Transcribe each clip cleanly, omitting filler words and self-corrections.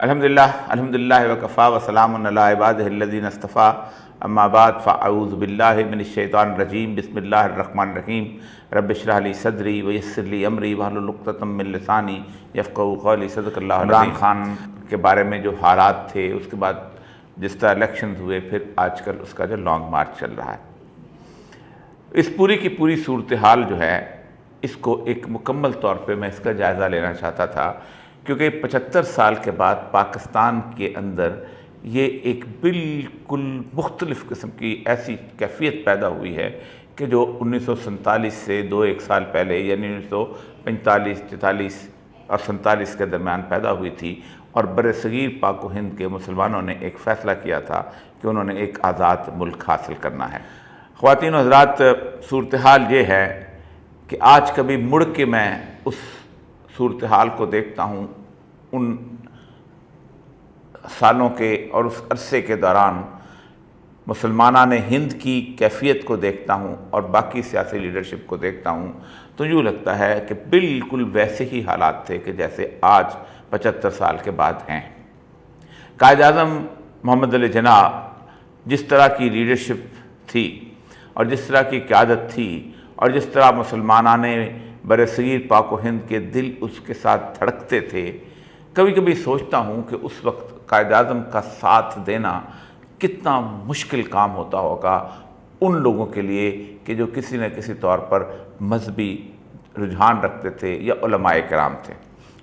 الحمدللہ وکفا وسلام علی عبادہ الذین اصطفیٰ اما بعد فاعوذ باللہ من الشیطان الرجیم بسم اللہ الرحمن الرحیم رب اشرح لی صدری ویسر لی امری واحلل عقدۃ من لسانی یفقہوا قولی صدق اللہ العظیم۔ عمران خان کے بارے میں جو حالات تھے، اس کے بعد جس طرح الیکشنز ہوئے، پھر آج کل اس کا جو لانگ مارچ چل رہا ہے، اس پوری کی پوری صورتحال جو ہے، اس کو ایک مکمل طور پہ میں اس کا جائزہ لینا چاہتا تھا، کیونکہ 75 سال کے بعد پاکستان کے اندر یہ ایک بالکل مختلف قسم کی ایسی کیفیت پیدا ہوئی ہے کہ جو 1947 سے ایک سال پہلے، یعنی 1945، 43 اور 47 کے درمیان پیدا ہوئی تھی، اور برصغیر پاک و ہند کے مسلمانوں نے ایک فیصلہ کیا تھا کہ انہوں نے ایک آزاد ملک حاصل کرنا ہے۔ خواتین و حضرات، صورتحال یہ ہے کہ آج کبھی مڑ کے میں اس صورتحال کو دیکھتا ہوں، ان سالوں کے اور اس عرصے کے دوران مسلمانان ہند کی کیفیت کو دیکھتا ہوں اور باقی سیاسی لیڈرشپ کو دیکھتا ہوں، تو یوں لگتا ہے کہ بالکل ویسے ہی حالات تھے کہ جیسے آج 75 سال کے بعد ہیں۔ قائد اعظم محمد علی جناح جس طرح کی لیڈرشپ تھی اور جس طرح کی قیادت تھی اور جس طرح مسلمانان برصغیر پاک و ہند کے دل اس کے ساتھ دھڑکتے تھے، کبھی کبھی سوچتا ہوں کہ اس وقت قائد اعظم کا ساتھ دینا کتنا مشکل کام ہوتا ہوگا ان لوگوں کے لیے کہ جو کسی نہ کسی طور پر مذہبی رجحان رکھتے تھے یا علماء کرام تھے۔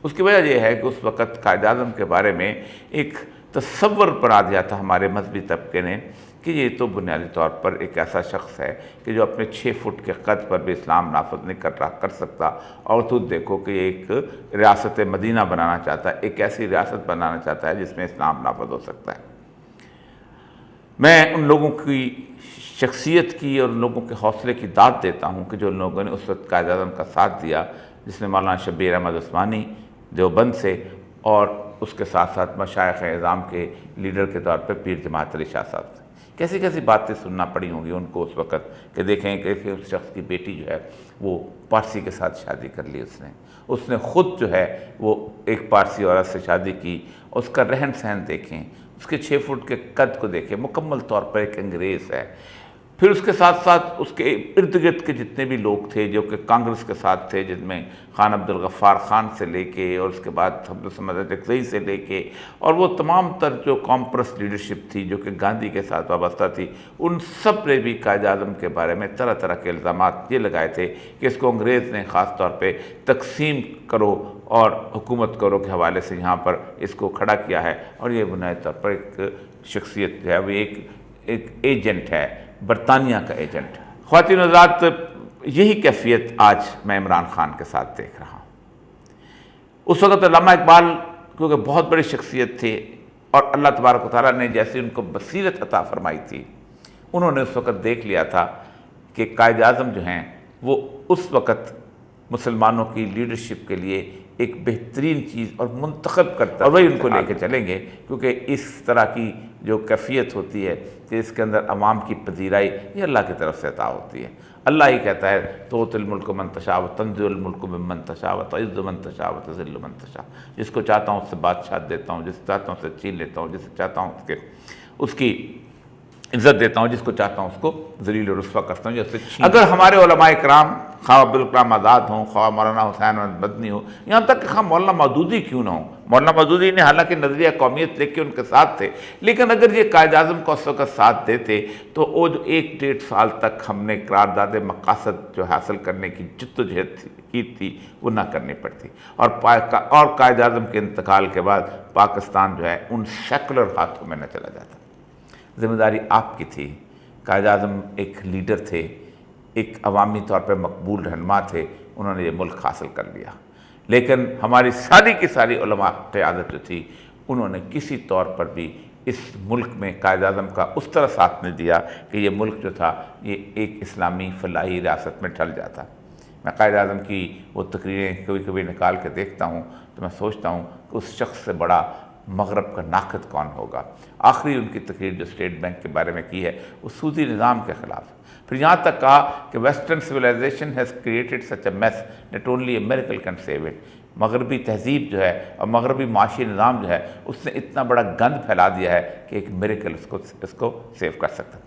اس کی وجہ یہ ہے کہ اس وقت قائد اعظم کے بارے میں ایک تصور بنا دیا تھا ہمارے مذہبی طبقے نے کہ یہ تو بنیادی طور پر ایک ایسا شخص ہے کہ جو اپنے 6 فٹ کے قد پر بھی اسلام نافذ نہیں کر سکتا، اور تو دیکھو کہ ایک ریاست مدینہ بنانا چاہتا ہے، ایک ایسی ریاست بنانا چاہتا ہے جس میں اسلام نافذ ہو سکتا ہے۔ میں ان لوگوں کی شخصیت کی اور ان لوگوں کے حوصلے کی داد دیتا ہوں کہ جو لوگوں نے اس وقت قائد اعظم کا ساتھ دیا، جس میں مولانا شبیر احمد عثمانی دیوبند سے، اور اس کے ساتھ ساتھ مشائخ اعظام کے لیڈر کے طور پہ پیر جماعت علی شاہ صاحب تھے۔ کیسی کیسی باتیں سننا پڑی ہوں گی ان کو اس وقت کہ دیکھیں کہ اس شخص کی بیٹی جو ہے وہ پارسی کے ساتھ شادی کر لی، اس نے خود جو ہے وہ ایک پارسی عورت سے شادی کی، اس کا رہن سہن دیکھیں، اس کے 6 فٹ کے قد کو دیکھیں، مکمل طور پر ایک انگریز ہے۔ پھر اس کے ساتھ ساتھ اس کے ارد گرد کے جتنے بھی لوگ تھے جو کہ کانگریس کے ساتھ تھے، جن میں خان عبدالغفار خان سے لے کے اور اس کے بعد عبدالصمد اکزئی سے لے کے، اور وہ تمام تر جو کامپرس لیڈرشپ تھی جو کہ گاندھی کے ساتھ وابستہ تھی، ان سب نے بھی قائد اعظم کے بارے میں طرح طرح کے الزامات یہ لگائے تھے کہ اس کو انگریز نے خاص طور پہ تقسیم کرو اور حکومت کرو کے حوالے سے یہاں پر اس کو کھڑا کیا ہے، اور یہ بنیادی طور پر ایک شخصیت جو ہے وہ ایک ایجنٹ ہے، برطانیہ کا ایجنٹ ہے۔ خواتین و حضرات، یہی کیفیت آج میں عمران خان کے ساتھ دیکھ رہا ہوں۔ اس وقت علامہ اقبال کیونکہ بہت بڑی شخصیت تھے، اور اللہ تبارک و تعالیٰ نے جیسے ان کو بصیرت عطا فرمائی تھی، انہوں نے اس وقت دیکھ لیا تھا کہ قائد اعظم جو ہیں وہ اس وقت مسلمانوں کی لیڈرشپ کے لیے ایک بہترین چیز اور منتخب کرتا ہے، اور وہی ان کو لے کے چلیں گے، کیونکہ اس طرح کی جو کیفیت ہوتی ہے کہ اس کے اندر عوام کی پذیرائی یہ اللہ کی طرف سے عطا ہوتی ہے۔ اللہ ہی کہتا ہے تؤتی الملک من تشاء وتنزع الملک ممن تشاء وتعز من تشاء وتذل من تشاء، جس کو چاہتا ہوں اس سے بادشاہت دیتا ہوں، جس کو چاہتا ہوں اس سے چھین لیتا ہوں، جس سے چاہتا ہوں اس کی عزت دیتا ہوں، جس کو چاہتا ہوں اس کو ذلیل و رسوا کرتا ہوں، جیسے اگر ہمارے علماء کرام خواہ عبدالکلام آزاد ہوں، خواہ مولانا حسین احمد مدنی ہوں، یہاں تک کہ خواہ مولانا مودودی کیوں نہ ہوں، مولانا مودودی نے حالانکہ نظریہ قومیت لے کے ان کے ساتھ تھے، لیکن اگر یہ قائد اعظم کو اس وقت ساتھ دیتے تو وہ جو 1-1.5 سال تک ہم نے قرارداد مقاصد جو حاصل کرنے کی جدوجہد کی تھی وہ نہ کرنی پڑتی، اور قائد اعظم کے انتقال کے بعد پاکستان جو ہے ان سیکولر ہاتھوں میں نہ چلا جاتا۔ ذمہ داری آپ کی تھی۔ قائد اعظم ایک لیڈر تھے، ایک عوامی طور پر مقبول رہنما تھے، انہوں نے یہ ملک حاصل کر لیا، لیکن ہماری ساری کی ساری علماء قیادت جو تھی انہوں نے کسی طور پر بھی اس ملک میں قائد اعظم کا اس طرح ساتھ نہیں دیا کہ یہ ملک جو تھا یہ ایک اسلامی فلاحی ریاست میں ڈھل جاتا۔ میں قائد اعظم کی وہ تقریریں کبھی کبھی نکال کے دیکھتا ہوں تو میں سوچتا ہوں کہ اس شخص سے بڑا مغرب کا ناقد کون ہوگا۔ آخری ان کی تقریر جو اسٹیٹ بینک کے بارے میں کی ہے وہ سودی نظام کے خلاف ہے۔ پھر یہاں تک کہا کہ western civilization has created such a mess that only a miracle can save it۔ مغربی تہذیب جو ہے اور مغربی معاشی نظام جو ہے اس نے اتنا بڑا گند پھیلا دیا ہے کہ ایک میریکل اس کو سیو کر سکتا ہے۔